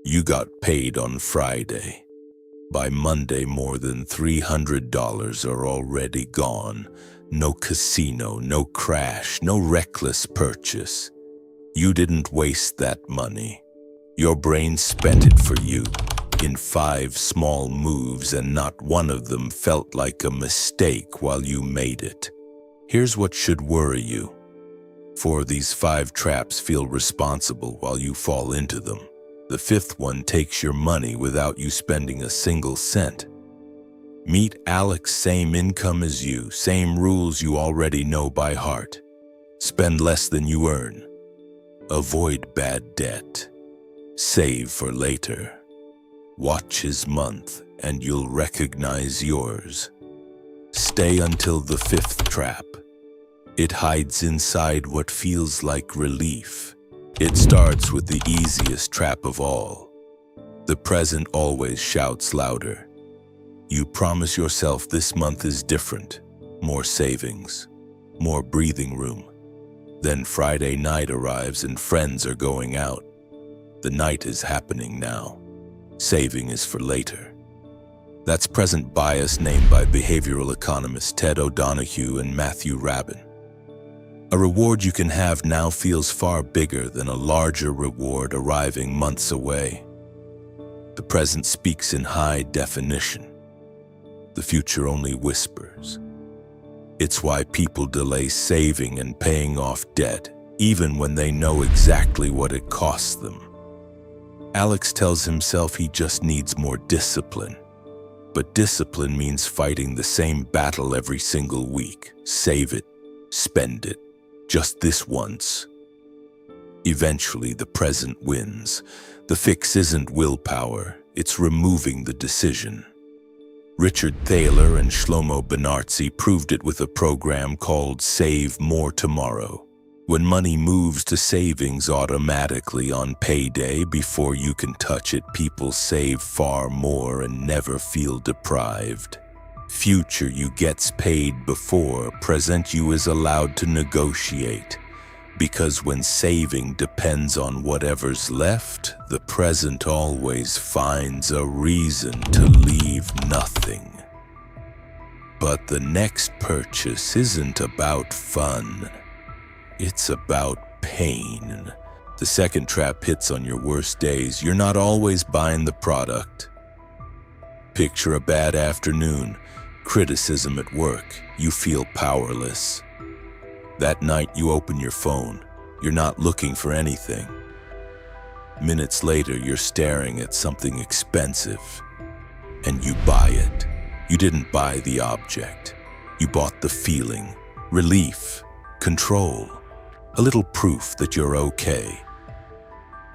You got paid on Friday. By Monday, more than $300 are already gone. No casino, no crash, no reckless purchase. You didn't waste that money. Your brain spent it for you in 5 small moves, and not one of them felt like a mistake while you made it. Here's what should worry you. 4 of these 5 traps feel responsible while you fall into them. The 5th one takes your money without you spending a single cent. Meet Alex, same income as you, same rules you already know by heart. Spend less than you earn. Avoid bad debt. Save for later. Watch his month and you'll recognize yours. Stay until the 5th trap. It hides inside what feels like relief. It starts with the easiest trap of all. The present always shouts louder. You promise yourself this month is different. More savings, more breathing room. Then Friday night arrives and friends are going out. The night is happening now. Saving is for later. That's present bias, named by behavioral economists Ted O'Donoghue and Matthew Rabin. A reward you can have now feels far bigger than a larger reward arriving months away. The present speaks in high definition. The future only whispers. It's why people delay saving and paying off debt, even when they know exactly what it costs them. Alex tells himself he just needs more discipline. But discipline means fighting the same battle every single week. Save it, spend it, just this once. Eventually, the present wins. The fix isn't willpower, it's removing the decision. Richard Thaler and Shlomo Benartzi proved it with a program called Save More Tomorrow. When money moves to savings automatically on payday before you can touch it, people save far more and never feel deprived. Future you gets paid before present you is allowed to negotiate. Because when saving depends on whatever's left, the present always finds a reason to leave nothing. But the next purchase isn't about fun. It's about pain. The second trap hits on your worst days. You're not always buying the product. Picture a bad afternoon, criticism at work. You feel powerless. That night you open your phone. You're not looking for anything. Minutes later, you're staring at something expensive, and you buy it. You didn't buy the object. You bought the feeling, relief, control, a little proof that you're okay.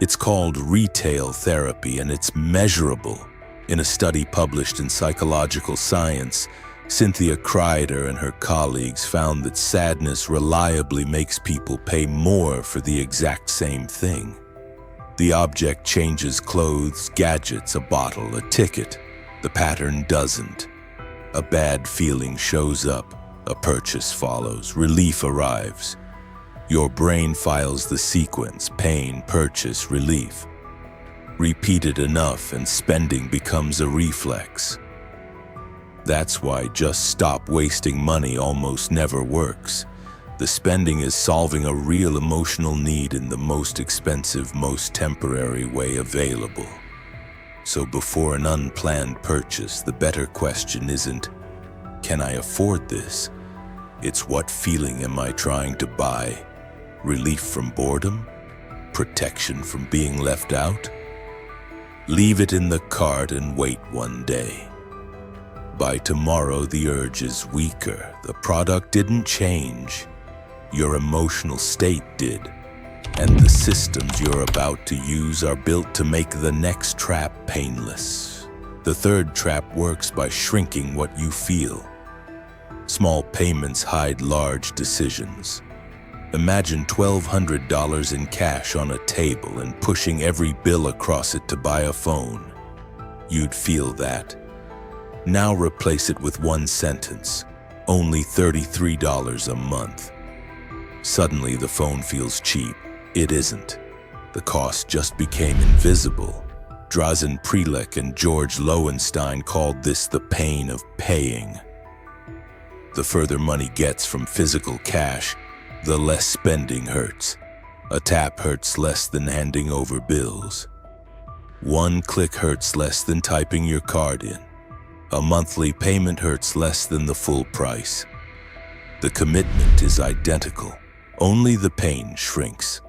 It's called retail therapy, and it's measurable. In a study published in Psychological Science, Cynthia Kreider and her colleagues found that sadness reliably makes people pay more for the exact same thing. The object changes clothes, gadgets, a bottle, a ticket. The pattern doesn't. A bad feeling shows up, a purchase follows, relief arrives. Your brain files the sequence: pain, purchase, relief. Repeat it enough and spending becomes a reflex. That's why just stop wasting money almost never works. The spending is solving a real emotional need in the most expensive, most temporary way available. So before an unplanned purchase, the better question isn't, can I afford this? It's, what feeling am I trying to buy? Relief from boredom? Protection from being left out? Leave it in the cart and wait one day. By tomorrow, the urge is weaker. The product didn't change. Your emotional state did. And the systems you're about to use are built to make the next trap painless. The third trap works by shrinking what you feel. Small payments hide large decisions. Imagine $1,200 in cash on a table and pushing every bill across it to buy a phone. You'd feel that. Now replace it with one sentence: only $33 a month. Suddenly the phone feels cheap. It isn't. The cost just became invisible. Drazen Prelec and George Loewenstein called this the pain of paying. The further money gets from physical cash, the less spending hurts. A tap hurts less than handing over bills. One click hurts less than typing your card in. A monthly payment hurts less than the full price. The commitment is identical, only the pain shrinks.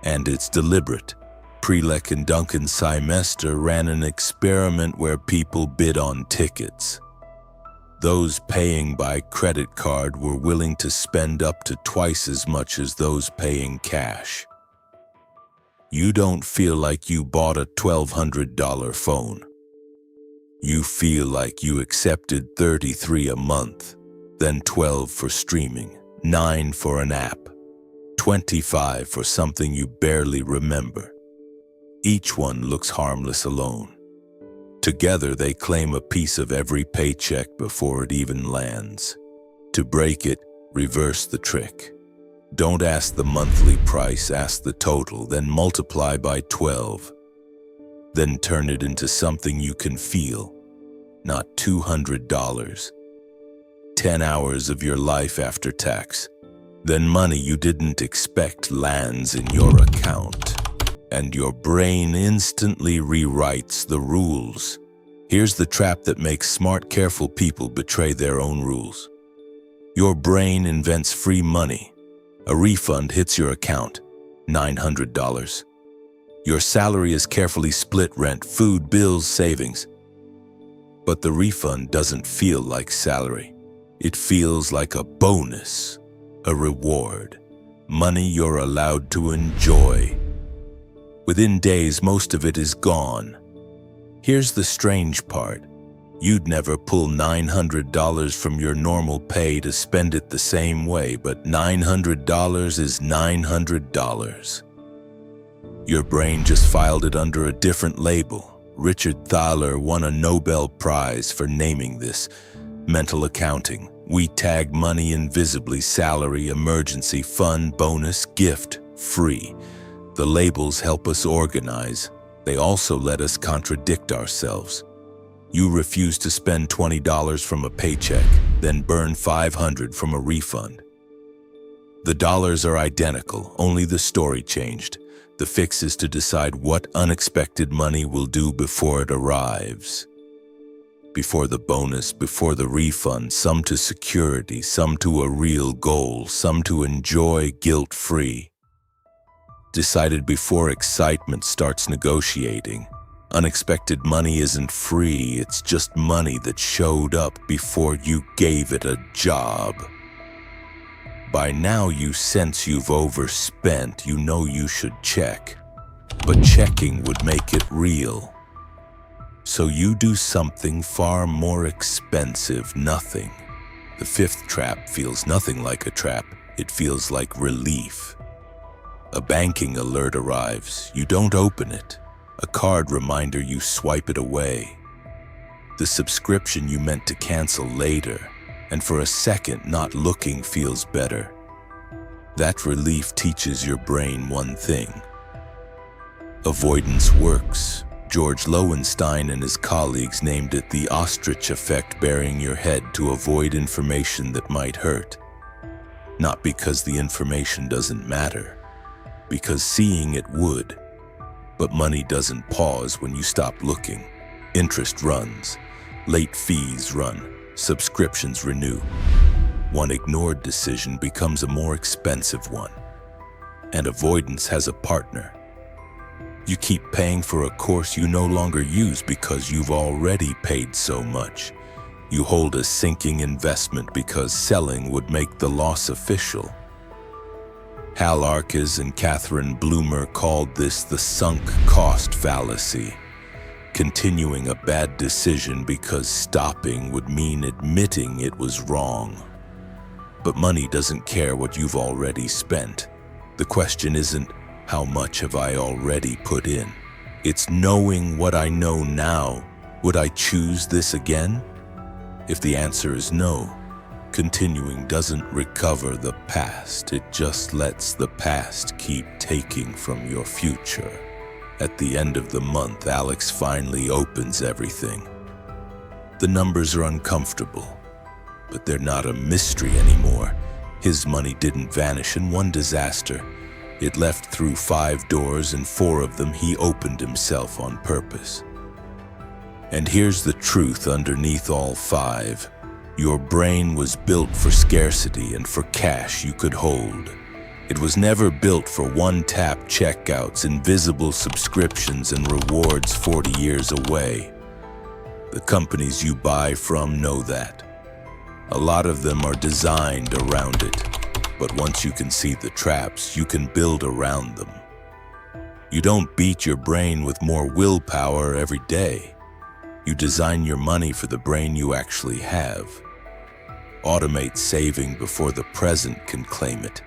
And it's deliberate. Prelec and Duncan's semester ran an experiment where people bid on tickets. Those paying by credit card were willing to spend up to twice as much as those paying cash. You don't feel like you bought a $1,200 phone. You feel like you accepted $33 a month, then $12 for streaming, $9 for an app, $25 for something you barely remember. Each one looks harmless alone. Together they claim a piece of every paycheck before it even lands. To break it, reverse the trick. Don't ask the monthly price, ask the total, then multiply by 12. Then turn it into something you can feel, not $200. 10 hours of your life after tax. Then money you didn't expect lands in your account. And your brain instantly rewrites the rules. Here's the trap that makes smart, careful people betray their own rules. Your brain invents free money. A refund hits your account, $900. Your salary is carefully split: rent, food, bills, savings. But the refund doesn't feel like salary. It feels like a bonus, a reward, money you're allowed to enjoy. Within days, most of it is gone. Here's the strange part. You'd never pull $900 from your normal pay to spend it the same way, but $900 is $900. Your brain just filed it under a different label. Richard Thaler won a Nobel Prize for naming this. Mental accounting. We tag money invisibly: salary, emergency fund, bonus, gift, free. The labels help us organize. They also let us contradict ourselves. You refuse to spend $20 from a paycheck, then burn $500 from a refund. The dollars are identical, only the story changed. The fix is to decide what unexpected money will do before it arrives. Before the bonus, before the refund, some to security, some to a real goal, some to enjoy guilt-free. Decided before excitement starts negotiating. Unexpected money isn't free, it's just money that showed up before you gave it a job. By now you sense you've overspent, you know you should check. But checking would make it real. So you do something far more expensive: nothing. The fifth trap feels nothing like a trap, it feels like relief. A banking alert arrives. You don't open it. A card reminder, you swipe it away. The subscription you meant to cancel later, and for a second not looking feels better. That relief teaches your brain one thing. Avoidance works. George Loewenstein and his colleagues named it the ostrich effect, burying your head to avoid information that might hurt. Not because the information doesn't matter, because seeing it would. But money doesn't pause when you stop looking. Interest runs, late fees run, subscriptions renew. One ignored decision becomes a more expensive one. And avoidance has a partner. You keep paying for a course you no longer use because you've already paid so much. You hold a sinking investment because selling would make the loss official. Hal Arches and Catherine Bloomer called this the sunk cost fallacy. Continuing a bad decision because stopping would mean admitting it was wrong. But money doesn't care what you've already spent. The question isn't, how much have I already put in? It's knowing what I know now. Would I choose this again? If the answer is no, continuing doesn't recover the past. It just lets the past keep taking from your future. At the end of the month, Alex finally opens everything. The numbers are uncomfortable, but they're not a mystery anymore. His money didn't vanish in one disaster. It left through 5 doors, and 4 of them he opened himself on purpose. And here's the truth underneath all 5. Your brain was built for scarcity and for cash you could hold. It was never built for one-tap checkouts, invisible subscriptions, and rewards 40 years away. The companies you buy from know that. A lot of them are designed around it, but once you can see the traps, you can build around them. You don't beat your brain with more willpower every day. You design your money for the brain you actually have. Automate saving before the present can claim it.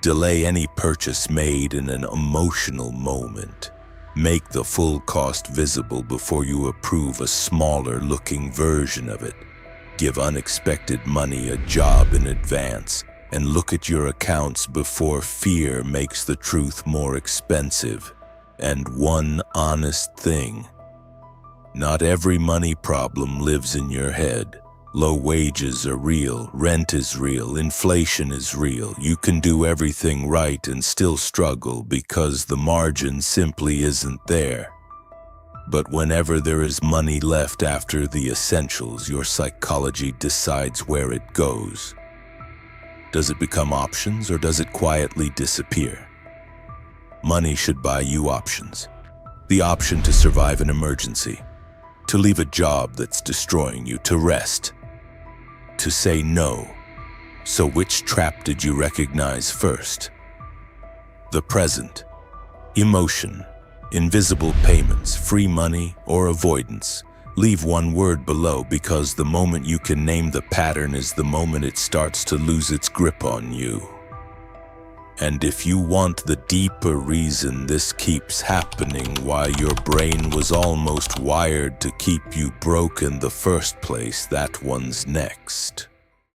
Delay any purchase made in an emotional moment. Make the full cost visible before you approve a smaller-looking version of it. Give unexpected money a job in advance, and look at your accounts before fear makes the truth more expensive. And one honest thing: not every money problem lives in your head. Low wages are real, rent is real, inflation is real. You can do everything right and still struggle because the margin simply isn't there. But whenever there is money left after the essentials, your psychology decides where it goes. Does it become options, or does it quietly disappear? Money should buy you options. The option to survive an emergency, to leave a job that's destroying you, to rest, to say no. So which trap did you recognize first? The present, emotion, invisible payments, free money, or avoidance? Leave one word below, because the moment you can name the pattern is the moment it starts to lose its grip on you. And if you want the deeper reason this keeps happening, why your brain was almost wired to keep you broke in the first place, that one's next.